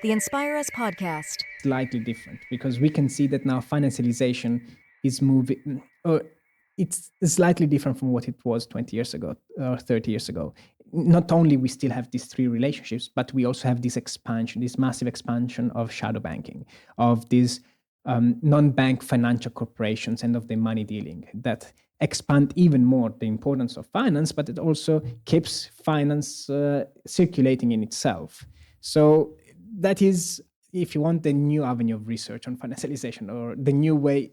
The Inspire Us podcast. Slightly different because we can see that now financialization is moving, or it's slightly different from what it was 20 years ago or 30 years ago. Not only we still have these three relationships, but we also have this expansion, this massive expansion of shadow banking, of these non-bank financial corporations and of the money dealing that expand even more the importance of finance, but it also keeps finance circulating in itself. So that is, if you want, the new avenue of research on financialization, or the new way,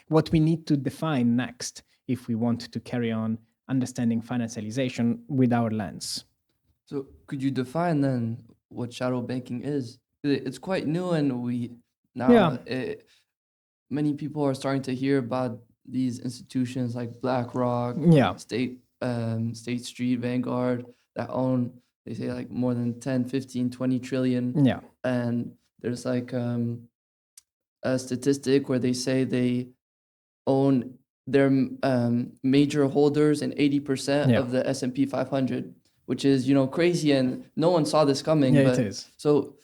what we need to define next if we want to carry on understanding financialization with our lens. So could you define then what shadow banking is? It's quite new, and many people are starting to hear about these institutions like BlackRock, State Street, Vanguard, that own, they say, like more than 10, 15, 20 trillion. Yeah. And there's like a statistic where they say they own their major holders in 80% of the S&P 500, which is, crazy, and no one saw this coming. Yeah, it is. So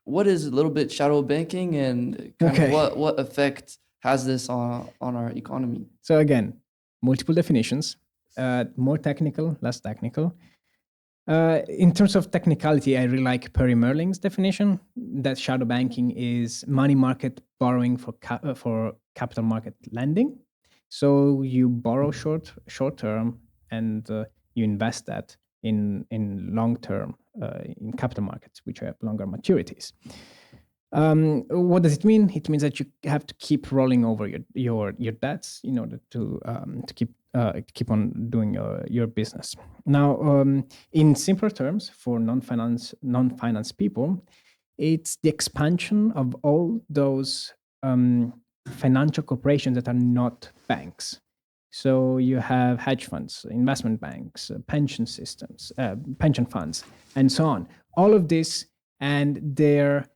what is a little bit shadow banking, and kind of what effect has this on our economy? So again, multiple definitions, more technical, less technical. In terms of technicality, I really like Perry Merling's definition that shadow banking is money market borrowing for capital market lending. So you borrow short term and you invest that in long term in capital markets, which have longer maturities. What does it mean? It means that you have to keep rolling over your debts in order to keep on doing your business. Now, in simpler terms, for non-finance people, it's the expansion of all those financial corporations that are not banks. So you have hedge funds, investment banks, pension systems, pension funds, and so on. All of this and their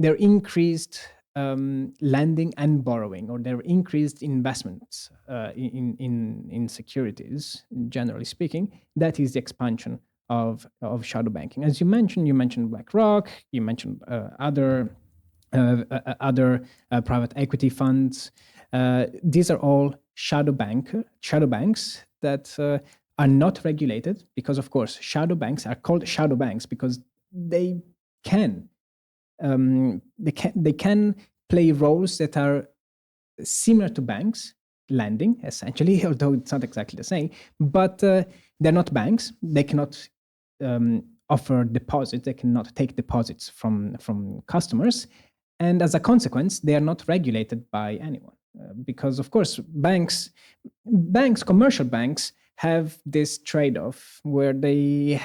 increased lending and borrowing, or their increased investments in securities, generally speaking, that is the expansion of shadow banking. As you mentioned BlackRock, you mentioned other private equity funds. These are all shadow banks that are not regulated, because, of course, shadow banks are called shadow banks because they can play roles that are similar to banks lending, essentially, although it's not exactly the same. But they're not banks. They cannot offer deposits. They cannot take deposits from customers. And as a consequence, they are not regulated by anyone. Because, of course, commercial banks, have this trade-off where they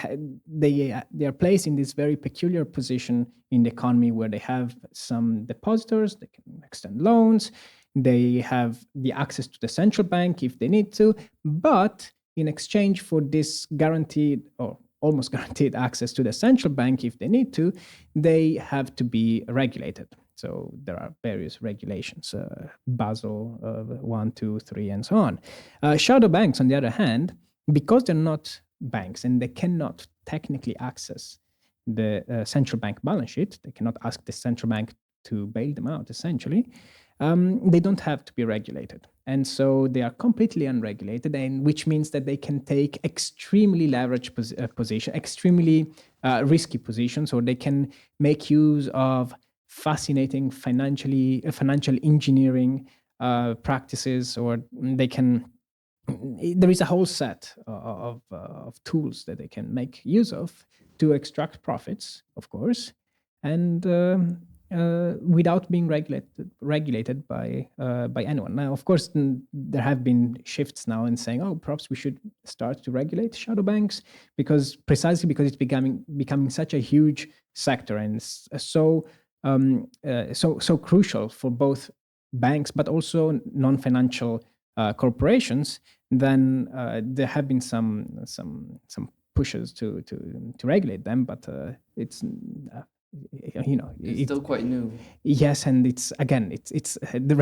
are placed in this very peculiar position in the economy, where they have some depositors, they can extend loans, they have the access to the central bank if they need to, but in exchange for this guaranteed or almost guaranteed access to the central bank if they need to, they have to be regulated. So there are various regulations, Basel 1, 2, 3, and so on. Shadow banks, on the other hand, because they're not banks and they cannot technically access the central bank balance sheet, they cannot ask the central bank to bail them out, essentially, they don't have to be regulated. And so they are completely unregulated, and which means that they can take extremely leveraged position, extremely risky positions, or they can make use of fascinating financial engineering practices, or there is a whole set of tools that they can make use of to extract profits, of course, and without being regulated by anyone. Now, of course, there have been shifts now in saying, perhaps we should start to regulate shadow banks, precisely because it's becoming such a huge sector and so crucial for both banks but also non-financial corporations. Then there have been some pushes to regulate them, but it's still quite new. Yes, and it's the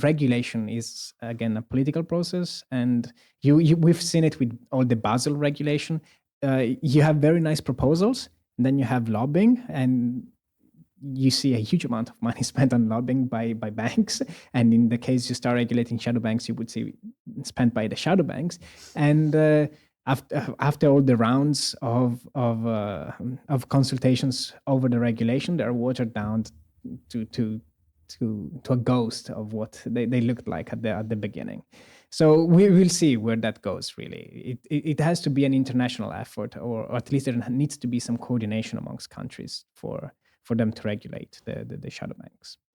regulation is again a political process, and we've seen it with all the Basel regulation. You have very nice proposals, Then you have lobbying, and you see a huge amount of money spent on lobbying by banks. And in the case you start regulating shadow banks, you would see spent by the shadow banks. And after all the rounds of consultations over the regulation, they're watered down to to to a ghost of what they looked like at the beginning. So we will see where that goes. Really, it has to be an international effort, or at least there needs to be some coordination amongst countries for them to regulate the shadow banks.